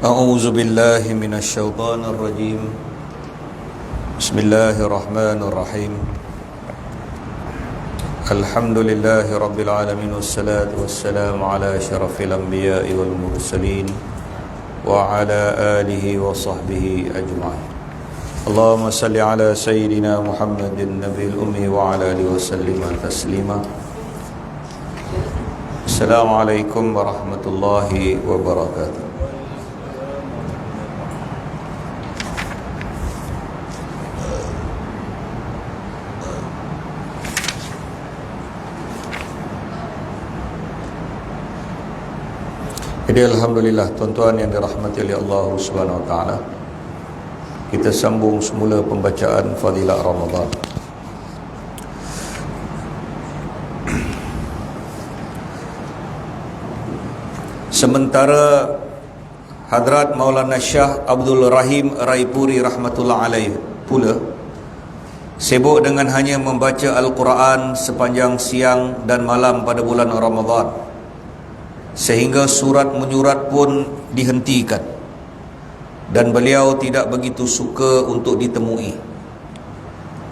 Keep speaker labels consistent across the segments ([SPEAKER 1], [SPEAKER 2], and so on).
[SPEAKER 1] أعوذ بالله من الشيطان الرجيم بسم الله الرحمن الرحيم الحمد لله رب العالمين والصلاة والسلام على أشرف الأنبياء والمرسلين وعلى آله وصحبه أجمعين اللهم صل على سيدنا محمد النبي الأمي وعلى آله وسلم تسليما السلام عليكم ورحمة الله وبركاته. Jadi alhamdulillah tuan-tuan yang dirahmati oleh Allah Subhanahu wa taala. Kita sambung semula pembacaan Fadilah Ramadan. Sementara Hadrat Maulana Syah Abdul Rahim Raipuri rahmatullah alaih pula sibuk dengan hanya membaca Al-Quran sepanjang siang dan malam pada bulan Ramadan, sehingga surat menyurat pun dihentikan dan beliau tidak begitu suka untuk ditemui.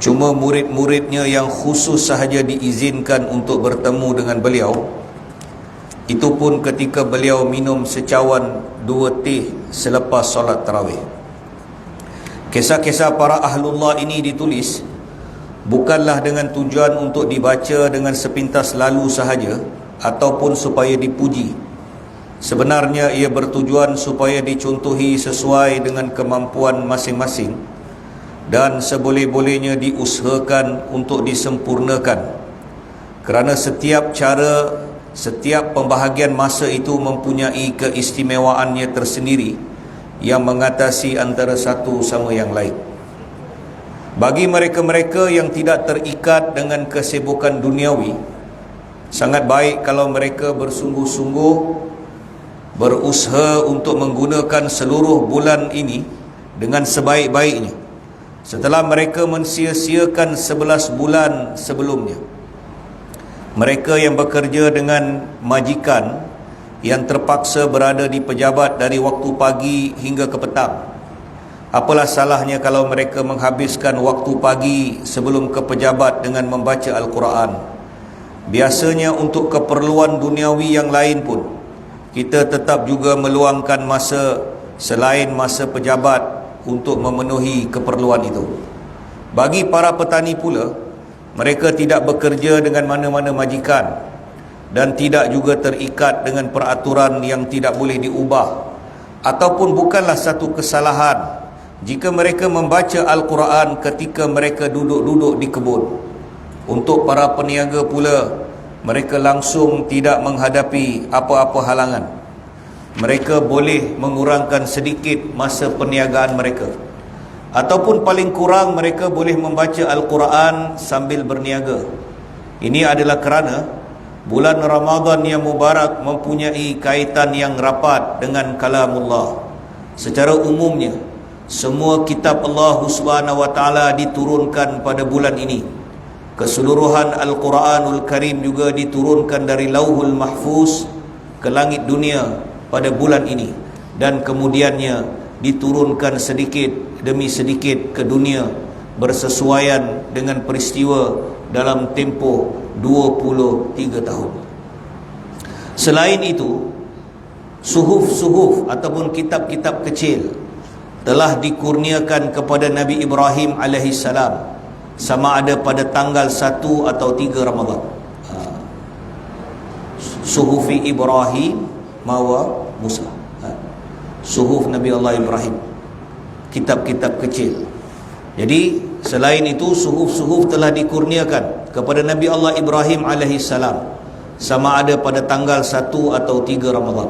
[SPEAKER 1] Cuma murid-muridnya yang khusus sahaja diizinkan untuk bertemu dengan beliau, itu pun ketika beliau minum secawan 2 teh selepas solat tarawih. Kisah-kisah para ahlullah ini ditulis bukanlah dengan tujuan untuk dibaca dengan sepintas lalu sahaja ataupun supaya dipuji. Sebenarnya ia bertujuan supaya dicontohi sesuai dengan kemampuan masing-masing dan seboleh-bolehnya diusahakan untuk disempurnakan, kerana setiap pembahagian masa itu mempunyai keistimewaannya tersendiri yang mengatasi antara satu sama yang lain. Bagi mereka-mereka yang tidak terikat dengan kesibukan duniawi, sangat baik kalau mereka bersungguh-sungguh berusaha untuk menggunakan seluruh bulan ini dengan sebaik-baiknya setelah mereka mensia-siakan 11 bulan sebelumnya. Mereka yang bekerja dengan majikan yang terpaksa berada di pejabat dari waktu pagi hingga ke petang, apalah salahnya kalau mereka menghabiskan waktu pagi sebelum ke pejabat dengan membaca Al-Quran. Biasanya untuk keperluan duniawi yang lain pun kita tetap juga meluangkan masa selain masa pejabat untuk memenuhi keperluan itu. Bagi para petani pula, mereka tidak bekerja dengan mana-mana majikan dan tidak juga terikat dengan peraturan yang tidak boleh diubah, ataupun bukanlah satu kesalahan jika mereka membaca Al-Quran ketika mereka duduk-duduk di kebun. Untuk para peniaga pula, mereka langsung tidak menghadapi apa-apa halangan. Mereka boleh mengurangkan sedikit masa perniagaan mereka, ataupun paling kurang mereka boleh membaca Al-Quran sambil berniaga. Ini adalah kerana bulan Ramadan yang mubarak mempunyai kaitan yang rapat dengan kalamullah. Secara umumnya, semua kitab Allah Subhanahu wa taala diturunkan pada bulan ini. Keseluruhan Al-Quranul Karim juga diturunkan dari Lauhul Mahfuz ke langit dunia pada bulan ini, dan kemudiannya diturunkan sedikit demi sedikit ke dunia bersesuaian dengan peristiwa dalam tempoh 23 tahun. Selain itu, suhuf-suhuf ataupun kitab-kitab kecil telah dikurniakan kepada Nabi Ibrahim alaihissalam, sama ada pada tanggal 1 atau 3 Ramadan. Suhufi Ibrahim mawa Musa, suhuf Nabi Allah Ibrahim, kitab-kitab kecil. Jadi selain itu, suhuf-suhuf telah dikurniakan kepada Nabi Allah Ibrahim alaihissalam, sama ada pada tanggal 1 atau 3 Ramadan.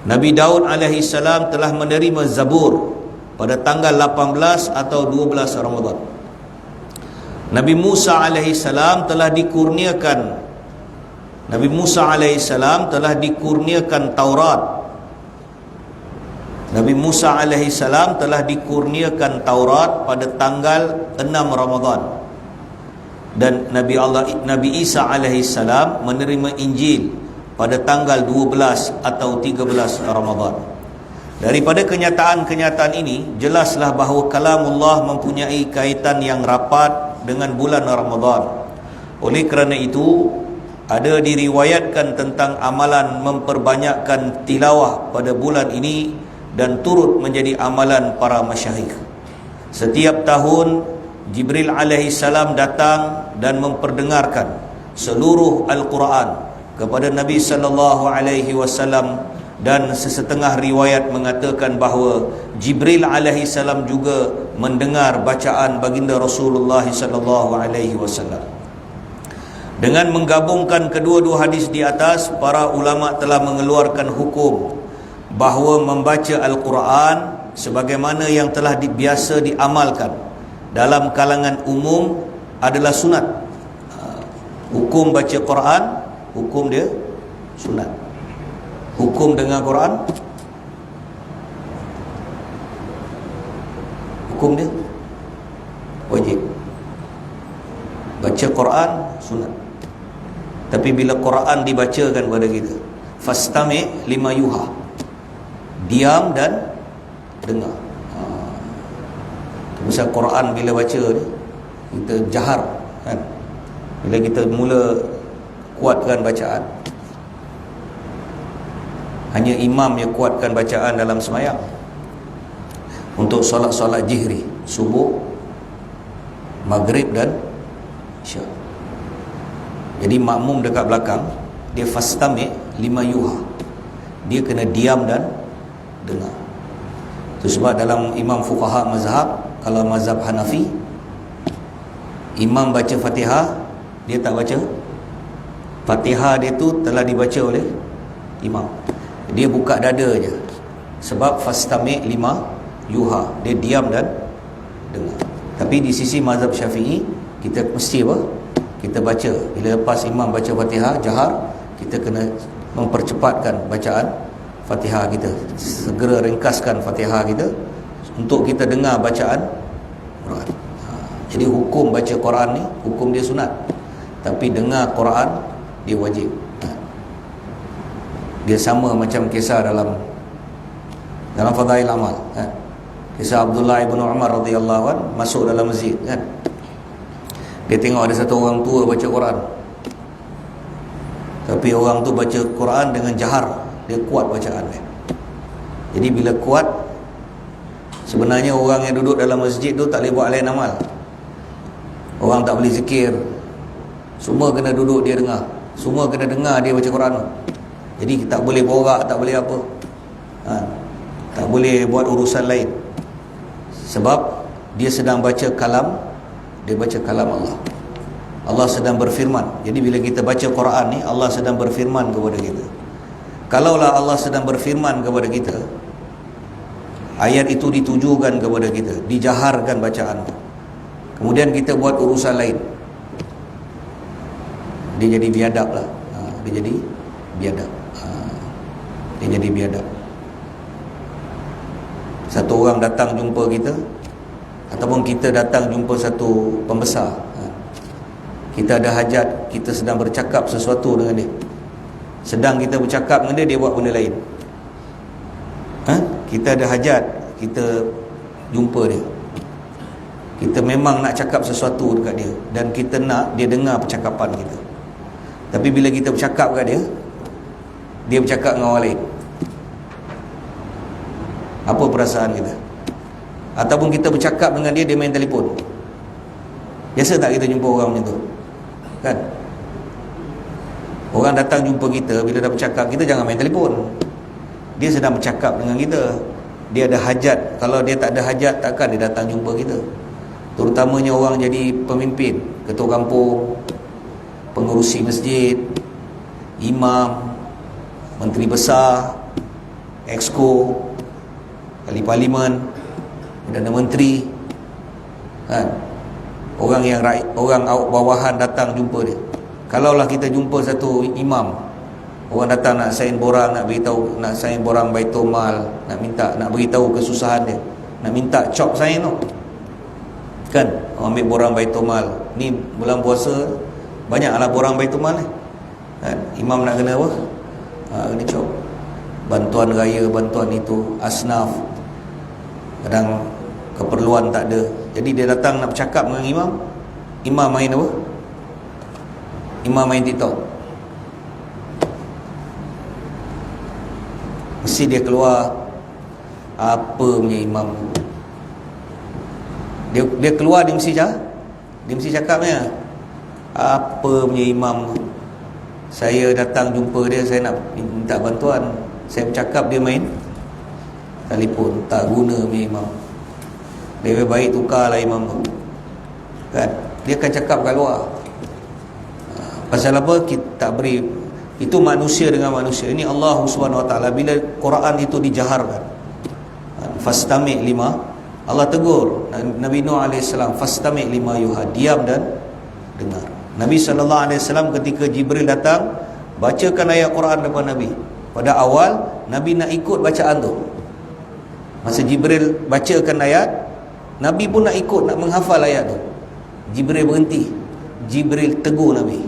[SPEAKER 1] Nabi Daud alaihissalam telah menerima Zabur pada tanggal 18 atau 12 Ramadan. Nabi Musa alaihissalam telah dikurniakan Taurat. Nabi Musa alaihissalam telah dikurniakan Taurat pada tanggal 6 Ramadan. Dan Nabi Isa alaihissalam menerima Injil pada tanggal 12 atau 13 Ramadan. Daripada kenyataan-kenyataan ini, jelaslah bahawa kalamullah mempunyai kaitan yang rapat dengan bulan Ramadan. Oleh kerana itu, ada diriwayatkan tentang amalan memperbanyakkan tilawah pada bulan ini dan turut menjadi amalan para masyayikh. Setiap tahun Jibril alaihi salam datang dan memperdengarkan seluruh Al-Quran kepada Nabi sallallahu alaihi wasallam, dan sesetengah riwayat mengatakan bahawa Jibril alaihi salam juga mendengar bacaan baginda Rasulullah sallallahu alaihi wasallam. Dengan menggabungkan kedua-dua hadis di atas, para ulama telah mengeluarkan hukum bahawa membaca Al-Quran sebagaimana yang telah biasa diamalkan dalam kalangan umum adalah sunat. Hukum baca Quran, hukum dia sunat. Hukum dengar Quran, hukum dia wajib. Baca Quran sunat. Tapi bila Quran dibacakan kepada kita, fastami' lima yuha, diam dan dengar. Misal Quran bila baca ni, kita jahar kan. Bila kita mula kuatkan bacaan, hanya imam yang kuatkan bacaan dalam semayang. Untuk solat-solat jihri, subuh, maghrib dan isya. Jadi makmum dekat belakang, dia fastami' lima yuha, dia kena diam dan dengar. Itu sebab dalam imam fuqaha mazhab, kalau mazhab Hanafi, imam baca Fatihah, dia tak baca. Fatihah dia tu telah dibaca oleh imam, dia buka dada je. Sebab fastami' lima yuha, dia diam dan dengar. Tapi di sisi mazhab Syafi'i, kita mesti apa? Kita baca. Bila lepas imam baca Fatihah jahar, kita kena mempercepatkan bacaan Fatihah kita, segera ringkaskan Fatihah kita untuk kita dengar bacaan Quran. Jadi hukum baca Quran ni, hukum dia sunat, tapi dengar Quran dia wajib. Dia sama macam kisah dalam Fadail Amal kan? Kisah Abdullah ibn Umar radhiyallahu an masuk dalam masjid kan, dia tengok ada satu orang tua baca Quran, tapi orang tu baca Quran dengan jahar, dia kuat bacaan dia. Jadi bila kuat, sebenarnya orang yang duduk dalam masjid tu tak boleh buat lain amal. Orang tak boleh zikir, semua kena duduk dia dengar, semua kena dengar dia baca Quran tu. Jadi tak boleh borak, tak boleh apa, tak boleh buat urusan lain. Sebab dia sedang baca kalam, dia baca kalam Allah. Allah sedang berfirman. Jadi bila kita baca Quran ni, Allah sedang berfirman kepada kita. Kalaulah Allah sedang berfirman kepada kita, ayat itu ditujukan kepada kita, dijaharkan bacaan, kemudian kita buat urusan lain, dia jadi biadab lah. Dia jadi biadab. Dia jadi biadab. Satu orang datang jumpa kita, ataupun kita datang jumpa satu pembesar, kita ada hajat, kita sedang bercakap sesuatu dengan dia, sedang kita bercakap dengan dia, dia buat benda lain. Kita ada hajat, kita jumpa dia, kita memang nak cakap sesuatu dekat dia, dan kita nak dia dengar percakapan kita. Tapi bila kita bercakap dekat dia, dia bercakap dengan orang lain, apa perasaan kita? Ataupun kita bercakap dengan dia, dia main telefon. Biasa tak kita jumpa orang macam tu kan? Orang datang jumpa kita, bila dah bercakap, kita jangan main telefon. Dia sedang bercakap dengan kita, dia ada hajat. Kalau dia tak ada hajat, takkan dia datang jumpa kita. Terutamanya orang jadi pemimpin, ketua kampung, pengurusi masjid, imam, menteri besar, exco, ahli parlimen, Perdana Menteri kan? Orang yang orang bawahan datang jumpa dia. Kalaulah kita jumpa satu imam, orang datang nak sign borang, nak beritahu, nak sign borang Baitul Mal, nak beritahu kesusahan dia, nak minta cop sign tu kan, orang ambil borang Baitul Mal. Ni bulan puasa banyaklah borang Baitul Mal kan? Imam nak kena apa? Kena cop. bantuan raya, bantuan itu, asnaf, kadang keperluan tak ada. Jadi dia datang nak bercakap dengan imam, imam main apa? Imam main TikTok. Mesti dia keluar apa punya imam. Dia keluar, dia mesti cakapnya apa punya imam. Saya datang jumpa dia, saya nak minta bantuan, saya bercakap, dia main telefon, tak guna punya imam. Lebih baik tukarlah imam tu, kan? Dia akan cakap kat luar. Pasal apa? Kita tak beri. Itu manusia dengan manusia. Ini Allah Subhanahu Wa Taala bila Quran itu dijaharkan. Fastami' lima, Allah tegur Nabi Nuh AS, fastami' lima yuha, diam dan dengar. Nabi SAW ketika Jibril datang, bacakan ayat Quran depan Nabi. Pada awal Nabi nak ikut bacaan tu. Masa Jibril bacakan ayat, Nabi pun nak ikut, nak menghafal ayat tu. Jibril berhenti. Jibril tegur Nabi.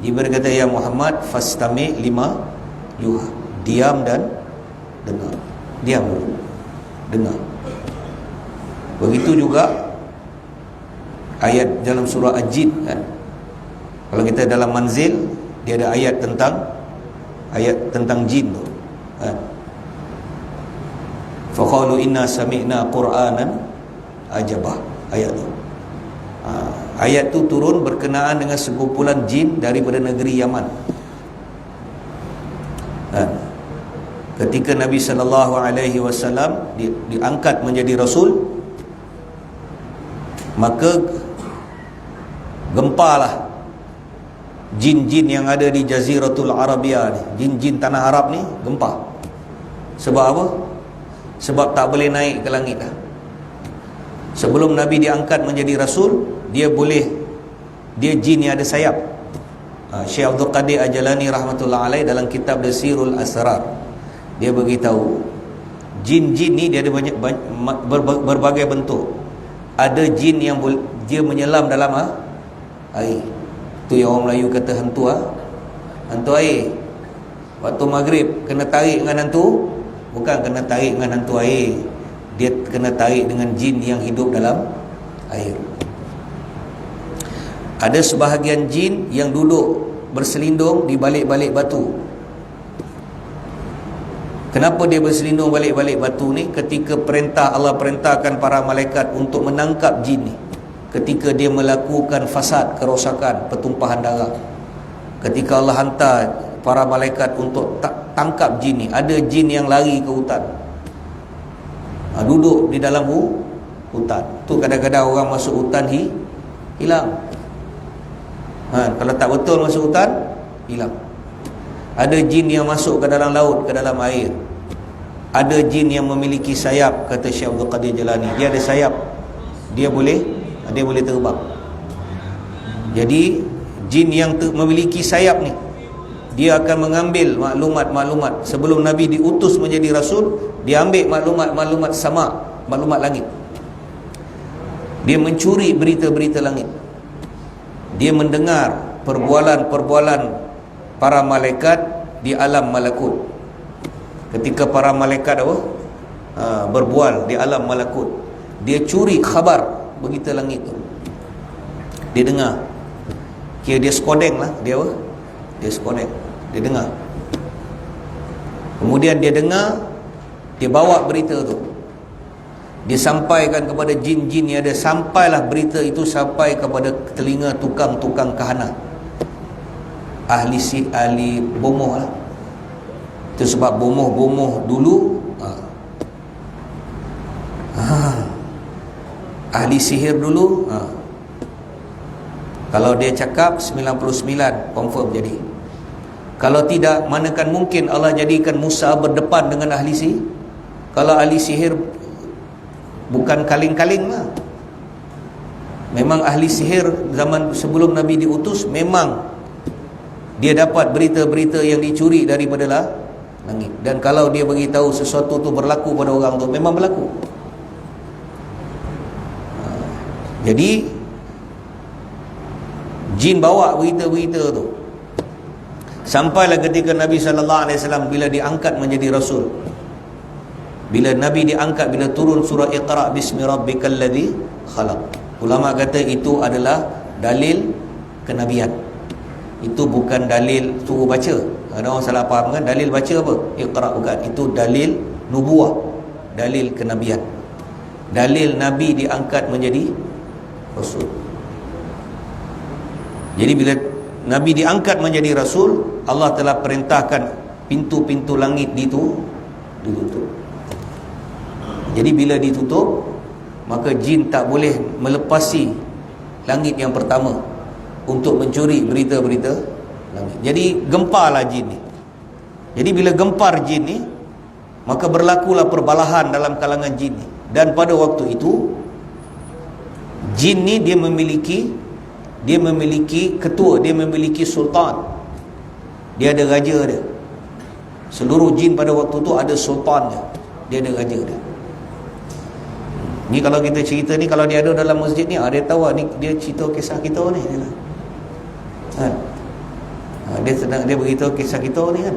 [SPEAKER 1] Jibril kata, ya Muhammad, fastami' lima yuha, diam dan dengar. Diam dulu, dengar. Begitu juga ayat dalam surah Al-Jin, kan? Kalau kita dalam manzil, dia ada ayat tentang jin tu, kan? Faqalu inna sami'na Qur'anan ajabah, ayat tu. Ayat tu turun berkenaan dengan sekumpulan jin daripada negeri Yaman, kan? Ketika Nabi SAW diangkat menjadi Rasul, maka gempalah jin-jin yang ada di Jaziratul Arabia ni, jin-jin tanah Arab ni gempa. Sebab apa? Sebab tak boleh naik ke langit dah. Sebelum Nabi diangkat menjadi Rasul, dia jin yang ada sayap. Syekh Abdul Qadir Al-Jalani rahmatullah alaih dalam kitab Sirul Asrar, dia beritahu jin-jin ni dia ada berbagai bentuk. Ada jin yang dia menyelam dalam air. Tu yang orang Melayu kata hantu air. Waktu maghrib kena tarik dengan hantu, bukan kena tarik dengan hantu air, dia kena tarik dengan jin yang hidup dalam air. Ada sebahagian jin yang duduk berselindung di balik-balik batu. Kenapa dia berselindung balik-balik batu ni? Ketika Allah perintahkan para malaikat untuk menangkap jin ni, ketika dia melakukan fasad, kerosakan, pertumpahan darah, ketika Allah hantar para malaikat untuk tangkap jin ni, ada jin yang lari ke hutan, duduk di dalam hutan tu. Kadang-kadang orang masuk hutan hilang, kalau tak betul masuk hutan, hilang. Ada jin yang masuk ke dalam laut, ke dalam air. Ada jin yang memiliki sayap, kata Syekh Abdul Qadir Jalani. Dia ada sayap, dia boleh terbang. Jadi jin yang memiliki sayap ni, dia akan mengambil maklumat-maklumat. Sebelum Nabi diutus menjadi Rasul, dia ambil maklumat-maklumat sama, maklumat langit. Dia mencuri berita-berita langit. Dia mendengar perbualan-perbualan para malaikat di alam malakut. Ketika para malaikat berbual di alam malakut, dia curi khabar berita langit tu. Dia dengar. Kira dia skodeng lah. Dia skodeng. Dia dengar. Kemudian dia dengar, dia bawa berita tu, dia sampaikan kepada jin-jin yang ada. Sampailah berita itu sampai kepada telinga tukang-tukang kahana, ahli bomoh lah. Itu sebab bomoh dulu ahli sihir dulu, kalau dia cakap 99 confirm jadi. Kalau tidak, manakan mungkin Allah jadikan Musa berdepan dengan ahli sihir. Kalau ahli sihir bukan kaling-kaling lah. Memang ahli sihir zaman sebelum Nabi diutus, memang dia dapat berita-berita yang dicuri daripada langit. Dan kalau dia beritahu sesuatu tu berlaku pada orang tu, memang berlaku. Jadi jin bawa berita-berita tu. Sampailah ketika Nabi SAW bila diangkat menjadi Rasul. Bila Nabi diangkat, bila turun surah Iqra' bismi rabbikal ladzi khalaq, ulama kata itu adalah dalil kenabian. Itu bukan dalil suruh baca. Ada orang salah faham kan, dalil baca apa? Iqra', bukan. Itu dalil nubuah, dalil kenabian. Dalil Nabi diangkat menjadi Rasul. Jadi bila Nabi diangkat menjadi Rasul, Allah telah perintahkan pintu-pintu langit ditutup. Jadi bila ditutup, maka jin tak boleh melepasi langit yang pertama untuk mencuri berita-berita langit. Jadi gemparlah jin ni. Jadi bila gempar jin ni, maka berlakulah perbalahan dalam kalangan jin ni. Dan pada waktu itu, jin ni dia memiliki ketua, dia memiliki sultan. Dia ada raja dia. Seluruh jin pada waktu tu ada sultan dia. Dia ada raja dia. Ni kalau kita cerita ni, kalau dia ada dalam masjid ni, dia tahu ni dia cerita kisah kita ni. Dia beritahu kisah kita ni kan.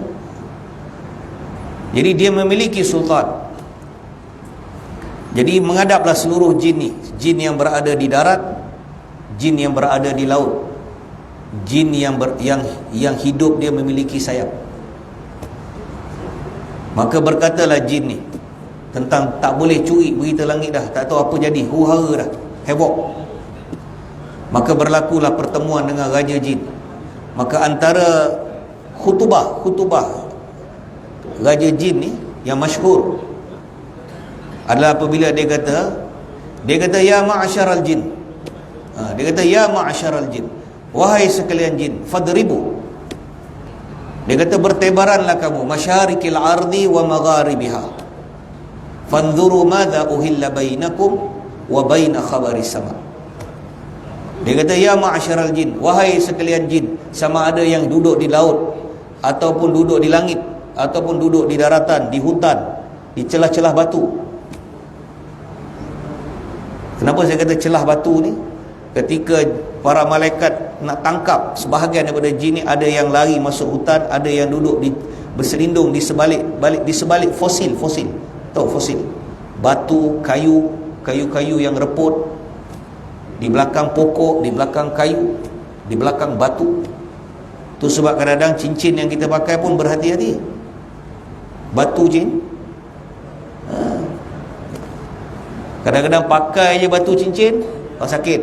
[SPEAKER 1] Jadi dia memiliki sultan. Jadi menghadaplah seluruh jin ni, jin yang berada di darat, jin yang berada di laut, jin yang hidup dia memiliki sayap. Maka berkatalah jin ni tentang tak boleh curi berita langit dah, tak tahu apa jadi, huru-hara dah, heboh. Maka berlakulah pertemuan dengan raja jin. Maka antara khutbah raja jin ni yang masyhur adalah apabila dia kata ya ma'asyaral jin. Dia kata ya ma'asyaral jin, wahai sekalian jin, fadribu. Dia kata bertebaranlah kamu, masyarikil ardi wa magharibiha, fanzuru madza uhilla bainakum wa baina khabaris sama. Dia kata ya ma'asyaral jin, wahai sekalian jin, sama ada yang duduk di laut ataupun duduk di langit ataupun duduk di daratan, di hutan, di celah-celah batu. Kenapa saya kata celah batu ni? Ketika para malaikat nak tangkap sebahagian daripada jin ni, ada yang lari masuk hutan, ada yang duduk berselindung di sebalik fosil. Tahu fosil? Batu, kayu yang reput, di belakang pokok, di belakang kayu, di belakang batu. Tu sebab kadang-kadang cincin yang kita pakai pun berhati-hati. Batu jin. Kadang-kadang pakai je batu cincin, kau sakit.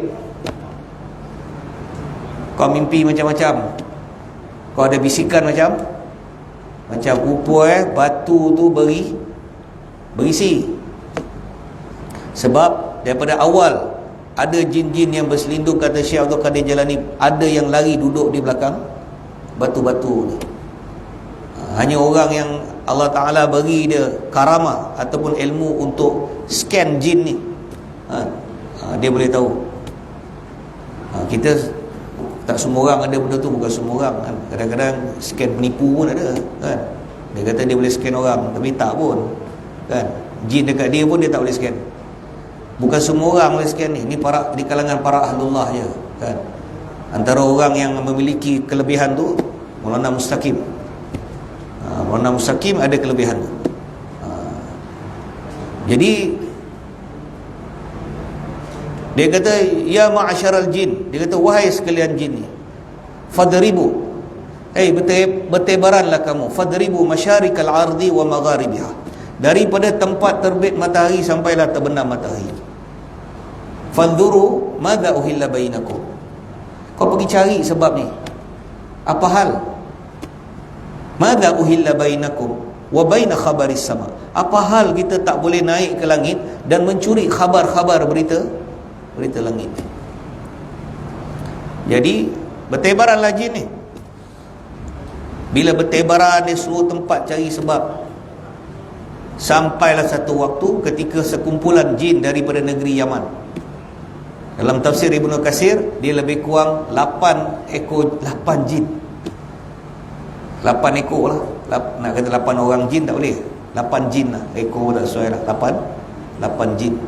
[SPEAKER 1] Kau mimpi macam-macam. Kau ada bisikan macam rupa batu tu berisi. Sebab daripada awal ada jin-jin yang berselindung, kata Syekh Abdul Qadir Jalani, ada yang lari duduk di belakang batu-batu ni. Hanya orang yang Allah Ta'ala bagi dia karamah ataupun ilmu untuk scan jin ni, dia boleh tahu. Kita tak semua orang ada benda tu, bukan semua orang kan. Kadang-kadang scan penipu pun ada kan. Dia kata dia boleh scan orang, tapi tak pun kan. Jin dekat dia pun dia tak boleh scan. Bukan semua orang boleh scan ni. Ni para di kalangan para ahlullah je kan. Antara orang yang memiliki kelebihan tu Maulana Mustaqim. Maulana Mustaqim ada kelebihan tu. Jadi dia kata ya ma'asyaral jin, dia kata wahai sekalian jin ni, fadribu, bertebaranlah kamu, fadribu masyarikal ardi wa magharibiha, daripada tempat terbit matahari sampailah terbenam matahari. Fanzuru madza uhilla bainakum, kau pergi cari sebab ni, apa hal? Madza uhilla bainakum wa baina khabaris sama, apa hal kita tak boleh naik ke langit dan mencuri khabar-khabar berita langit. Jadi bertebaranlah jin ni. Bila bertebaran di seluruh tempat cari sebab, sampailah satu waktu ketika sekumpulan jin daripada negeri Yaman. Dalam tafsir Ibnu Katsir, dia lebih kurang 8 jin. 8 ekor lah. Nak kata 8 orang jin tak boleh. 8 jin lah. Ekor tak sesuai lah. 8 jin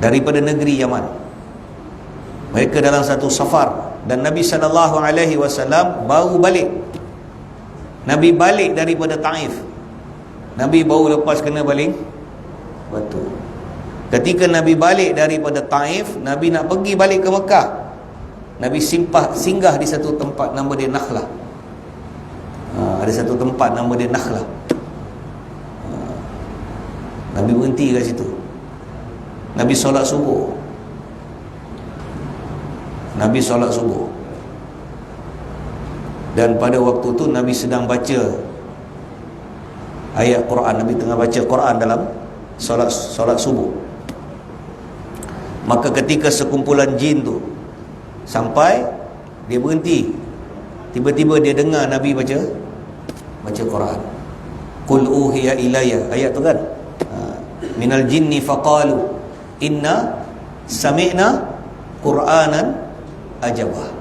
[SPEAKER 1] daripada negeri Yaman. Mereka dalam satu safar dan Nabi SAW baru balik. Nabi balik daripada Taif. Nabi baru lepas kena baling batu. Ketika Nabi balik daripada Taif, Nabi nak pergi balik ke Mekah. Nabi singgah di satu tempat nama dia Nakhlah. Ada satu tempat nama dia Nakhlah. Nabi berhenti kat situ. Nabi solat subuh. Dan pada waktu tu Nabi sedang baca ayat Quran. Nabi tengah baca Quran dalam solat subuh. Maka ketika sekumpulan jin tu sampai, dia berhenti. Tiba-tiba dia dengar Nabi baca Quran. Qul uhiya ilayya, ayat tu kan, minal jinni faqalu inna sami'na Qur'anan ajabah.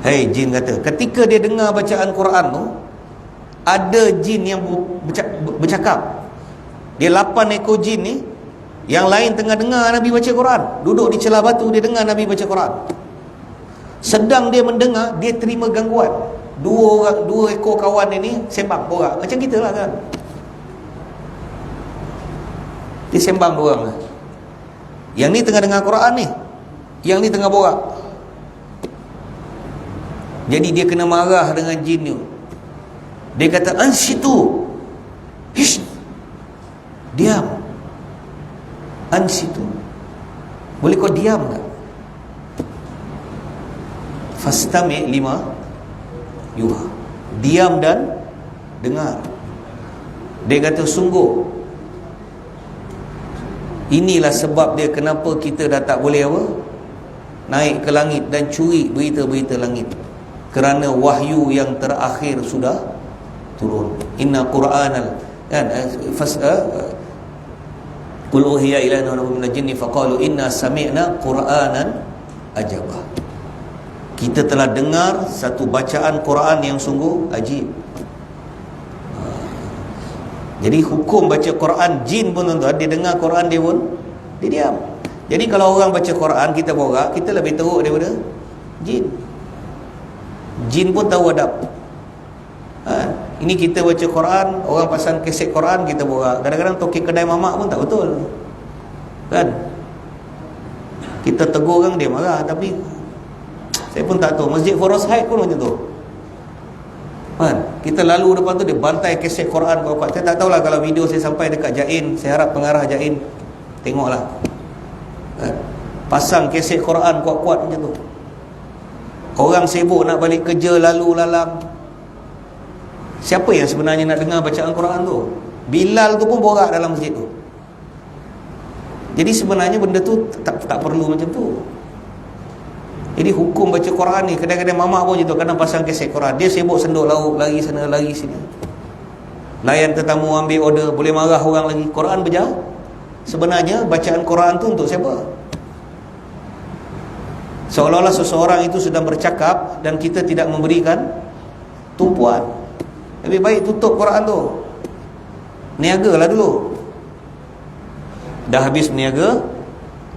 [SPEAKER 1] Hei, jin kata, ketika dia dengar bacaan Quran tu, ada jin yang bercakap. Dia 8 ekor jin ni, yang lain tengah dengar Nabi baca Quran, duduk di celah batu, dia dengar Nabi baca Quran. Sedang dia mendengar, dia terima gangguan. Dua ekor kawan ini sembang borak, macam kita lah kan. Dia sembang dua orang. Yang ni tengah dengar Quran ni, yang ni tengah borak. Jadi dia kena marah dengan jin ni. Dia kata, ansitu, hish, diam. Ansitu, boleh kau diam tak? Fastami' lima yuha, diam dan dengar. Dia kata, sungguh inilah sebab dia kenapa kita dah tak boleh apa, naik ke langit dan curi berita-berita langit, kerana wahyu yang terakhir sudah turun. Inna Qur'anal kan, Qul uhiya ilayna minal jinni faqalu inna sami'na Qur'anan ajabah. Kita telah dengar satu bacaan Quran yang sungguh ajib. Jadi hukum baca Quran, jin pun tuan-tuan, dia dengar Quran dia pun dia diam. Jadi kalau orang baca Quran kita borak, kita lebih teruk daripada jin. Jin pun tahu adab. Ini kita baca Quran, orang pasang kaset Quran, kita borak. Kadang-kadang toki kedai mamak pun tak betul kan. Kita tegur orang, dia marah. Tapi saya pun tak tahu, Masjid Foros Haid pun macam tu kan. Kita lalu depan tu, dia bantai kaset Quran kuat-kuat. Saya tak tahulah kalau video saya sampai dekat Jain. Saya harap pengarah Jain tengoklah kan? Pasang kaset Quran kuat-kuat macam tu. Orang sibuk nak balik kerja, lalu lalang. Siapa yang sebenarnya nak dengar bacaan Quran tu? Bilal tu pun borak dalam masjid tu. Jadi sebenarnya benda tu tak perlu macam tu. Jadi hukum baca Quran ni, kadang-kadang mamak pun macam tu, kadang pasang kaset Quran, dia sibuk senduk lauk, lari sana lari sini, layan tetamu, ambil order, boleh marah orang lagi. Quran berjalan. Sebenarnya bacaan Quran tu untuk siapa? Seolah-olah seseorang itu sedang bercakap dan kita tidak memberikan tumpuan. Lebih baik tutup Quran tu, niagalah dulu. Dah habis niaga,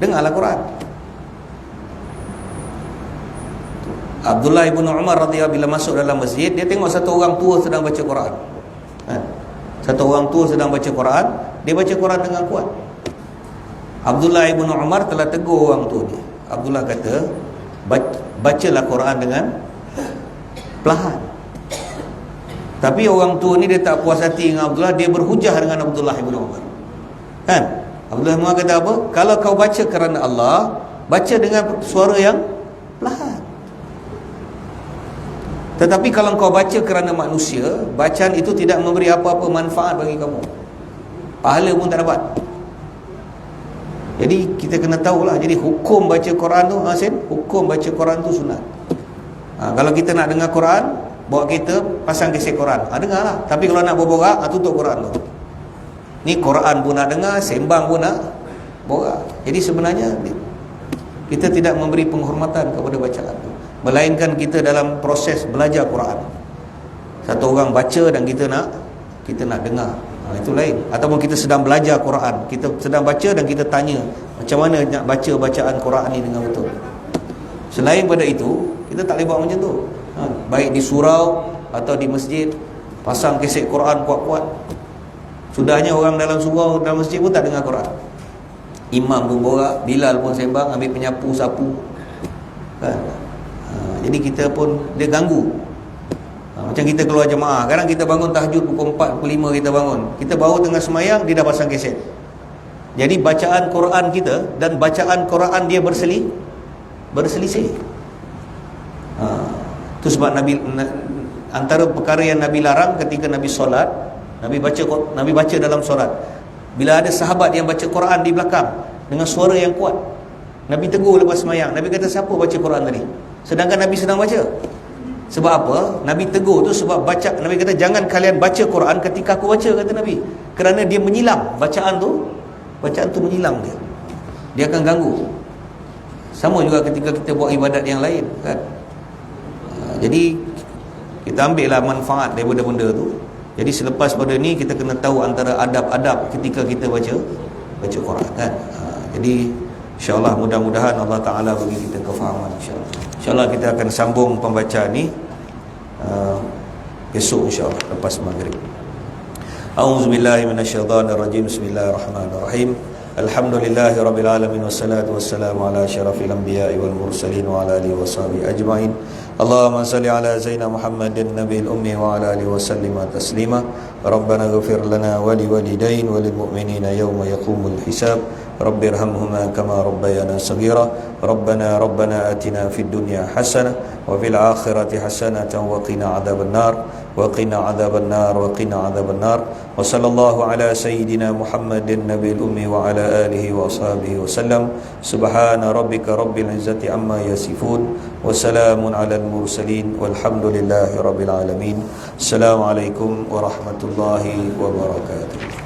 [SPEAKER 1] dengarlah Quran. Abdullah ibn Umar radhiyallahu bila masuk dalam masjid, dia tengok satu orang tua sedang baca Quran. Satu orang tua sedang baca Quran, dia baca Quran dengan kuat. Abdullah ibn Umar telah tegur orang tua ni. Abdullah kata, bacalah Quran dengan perlahan. Tapi orang tua ni dia tak puas hati dengan Abdullah, dia berhujah dengan Abdullah ibn Umar. Kan? Abdullah ibn Umar kata apa? Kalau kau baca kerana Allah, baca dengan suara yang perlahan. Tetapi kalau kau baca kerana manusia, bacaan itu tidak memberi apa-apa manfaat bagi kamu. Pahala pun tak dapat. Jadi kita kena tahulah. Jadi hukum baca Quran tu, hukum baca Quran tu sunat. Kalau kita nak dengar Quran, bawa kita pasang kaset Quran, dengarlah. Tapi kalau nak berborak, tutup Quran tu. Ni Quran pun nak dengar, sembang pun nak borak. Jadi sebenarnya kita tidak memberi penghormatan kepada bacaan tu, melainkan kita dalam proses belajar Quran. Satu orang baca dan kita nak dengar, itu lain. Ataupun kita sedang belajar Quran, kita sedang baca dan kita tanya macam mana nak baca bacaan Quran ni dengan betul. Selain pada itu, kita tak boleh buat macam tu. Baik di surau atau di masjid, pasang kaset Quran kuat-kuat. Sudahnya orang dalam surau, dalam masjid pun tak dengar Quran. Imam pun borak, Bilal pun sembang, ambil penyapu, sapu. Kan? Jadi kita pun, dia ganggu. Macam kita keluar jemaah, kadang kita bangun tahajud pukul 4, pukul 5 kita bangun. Kita baru tengah semayang, dia dah pasang kaset. Jadi bacaan Quran kita dan bacaan Quran dia berselisih. Itu sebab antara perkara yang Nabi larang ketika Nabi solat, Nabi baca dalam solat. Bila ada sahabat yang baca Quran di belakang dengan suara yang kuat, Nabi tegur lepas semayang. Nabi kata, siapa baca Quran tadi? Sedangkan Nabi sedang baca. Sebab apa? Nabi tegur tu sebab Nabi kata, jangan kalian baca Quran ketika aku baca, kata Nabi. Kerana dia menyilang. Bacaan tu menyilang dia akan ganggu. Sama juga ketika kita buat ibadat yang lain, kan? Jadi kita ambillah manfaat daripada benda tu. Jadi selepas pada ni kita kena tahu antara adab-adab ketika kita baca Quran, kan? Jadi insya-Allah mudah-mudahan Allah Taala bagi kita kefahaman, insya-Allah. InsyaAllah kita akan sambung pembacaan ni besok insyaAllah lepas maghrib. A'udzubillahi minasyaitanirrajim. Bismillahirrahmanirrahim. Alhamdulillahi rabbil alamin, wassalatu wassalamu ala asyrafil anbiya'i wal mursalin wa ala alihi washabihi ajmain. Allahumma salli ala Sayyidina Muhammadin nabiyil ummi wa ala alihi wa sallima taslima. Rabbana ighfir lana wa liwalidain wa lil mu'minina yawma yaqumul hisab. Rabbirhamhuma kama rabbayana saghira. Rabbana atina fid dunya hasanah wa fil akhirati hasanatan wa qina adzaban nar wa qina adzaban nar wa qina adzaban nar. Wa sallallahu ala sayyidina Muhammadin nabiyil ummi wa ala alihi wa ashabihi wa sallam. Subhana rabbika rabbil izzati amma yasifun wa salamun alal mursalin walhamdulillahi rabbil alamin. Assalamualaikum warahmatullahi wabarakatuh.